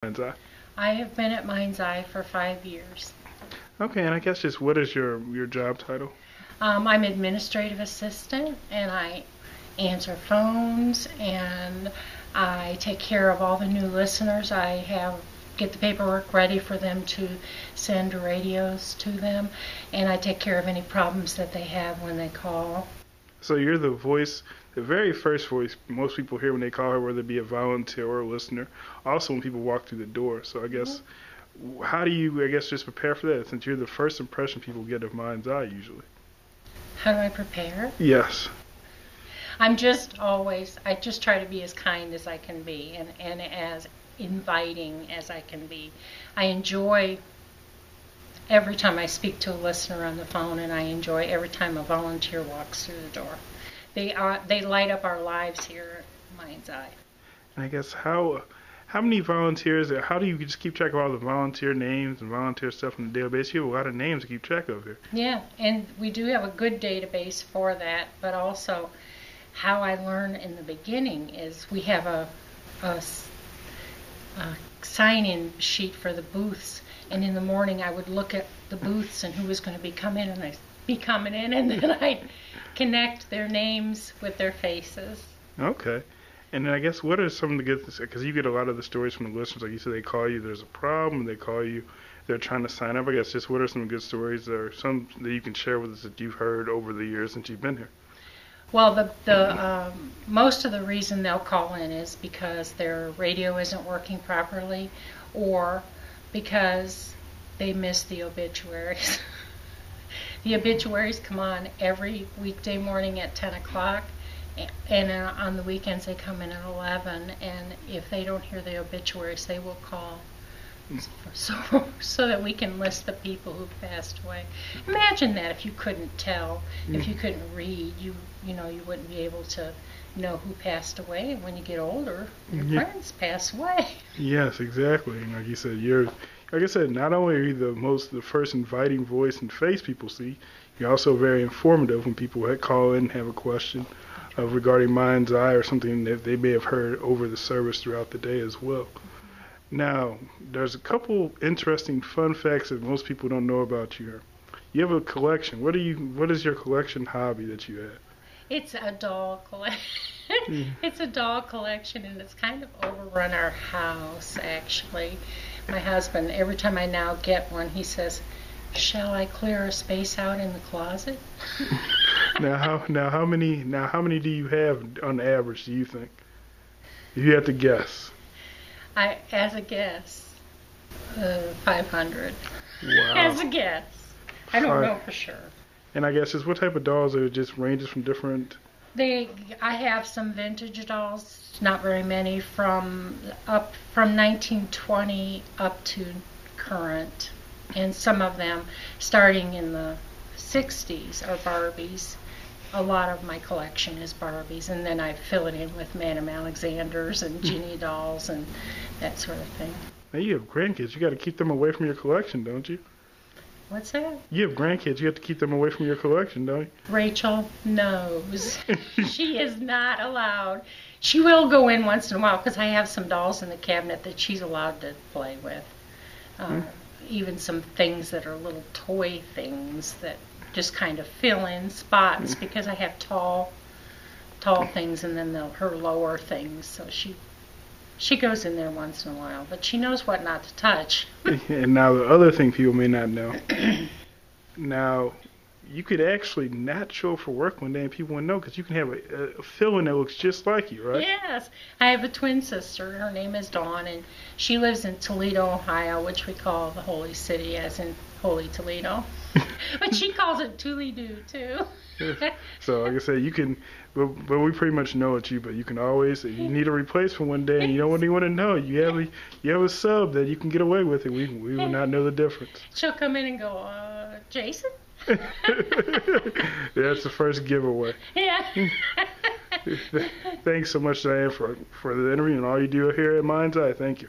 MindsEye? I have been at MindsEye for 5 years. Okay, and I guess just what is your job title? I'm administrative assistant, and I answer phones, and I take care of all the new listeners. Get the paperwork ready for them to send radios to them, and I take care of any problems that they have when they call. So you're the voice, the very first voice most people hear when they call her, whether it be a volunteer or a listener. Also, when people walk through the door. So I guess, how do you, just prepare for that? Since you're the first impression people get of MindsEye usually. How do I prepare? Yes. I just try to be as kind as I can be, and as inviting as I can be. I enjoy every time I speak to a listener on the phone, and I enjoy every time a volunteer walks through the door. They light up our lives here at MindsEye. And I guess how many volunteers, how do you just keep track of all the volunteer names and volunteer stuff on the database? You have a lot of names to keep track of here. Yeah, and we do have a good database for that, but also how I learn in the beginning is we have a sign-in sheet for the booths, and in the morning I would look at the booths and who was going to be coming in, and then I'd connect their names with their faces. Okay. And then I guess what are some of the good things, because you get a lot of the stories from the listeners, like you said, they call you, there's a problem, they call you, they're trying to sign up. I guess just what are some good stories or some that you can share with us that you've heard over the years since you've been here? Well, the most of the reason they'll call in is because their radio isn't working properly, or because they miss the obituaries. The obituaries come on every weekday morning at 10 o'clock, and on the weekends they come in at 11, and if they don't hear the obituaries, they will call. So that we can list the people who've passed away. Imagine that if you couldn't tell, if you couldn't read, you wouldn't be able to know who passed away. And when you get older, your friends pass away. Yes, exactly. And like I said, not only are you the first inviting voice and face people see, you're also very informative when people call in and have a question regarding MindsEye or something that they may have heard over the service throughout the day as well. Now, there's a couple interesting fun facts that most people don't know about you here. You have a collection. What is your collection hobby that you have? It's a doll collection. It's a doll collection, and it's kind of overrun our house, actually. My husband, every time I now get one, he says, "Shall I clear a space out in the closet?" Now how many do you have on average, do you think? If you had to guess. As a guess, 500. Wow. As a guess. I don't know for sure. And I guess just what type of dolls are it? Just ranges from different? I have some vintage dolls, not very many, from 1920 up to current, and some of them starting in the 60s are Barbies. A lot of my collection is Barbies, and then I fill it in with Madame Alexanders and Ginny dolls and that sort of thing. Now you have grandkids. You got to keep them away from your collection, don't you? What's that? You have grandkids. You have to keep them away from your collection, don't you? Rachel knows. She is not allowed. She will go in once in a while because I have some dolls in the cabinet that she's allowed to play with. Even some things that are little toy things that just kind of fill in spots because I have tall things and then her lower things. So she goes in there once in a while, but she knows what not to touch. And now the other thing people may not know. Now, you could actually not show up for work one day and people wouldn't know because you can have a fill-in that looks just like you, right? Yes. I have a twin sister. Her name is Dawn, and she lives in Toledo, Ohio, which we call the Holy City, as in Holy Toledo. But she calls it Toledo, too. So, like I said, you can, but we pretty much know it's you, but you can always, if you need a replacement one day and you don't want anyone to know, you have a sub that you can get away with, and we will not know the difference. She'll come in and go, Jason? That's the first giveaway. Yeah. Thanks so much, Diane, for the interview and all you do here at MindsEye. Thank you.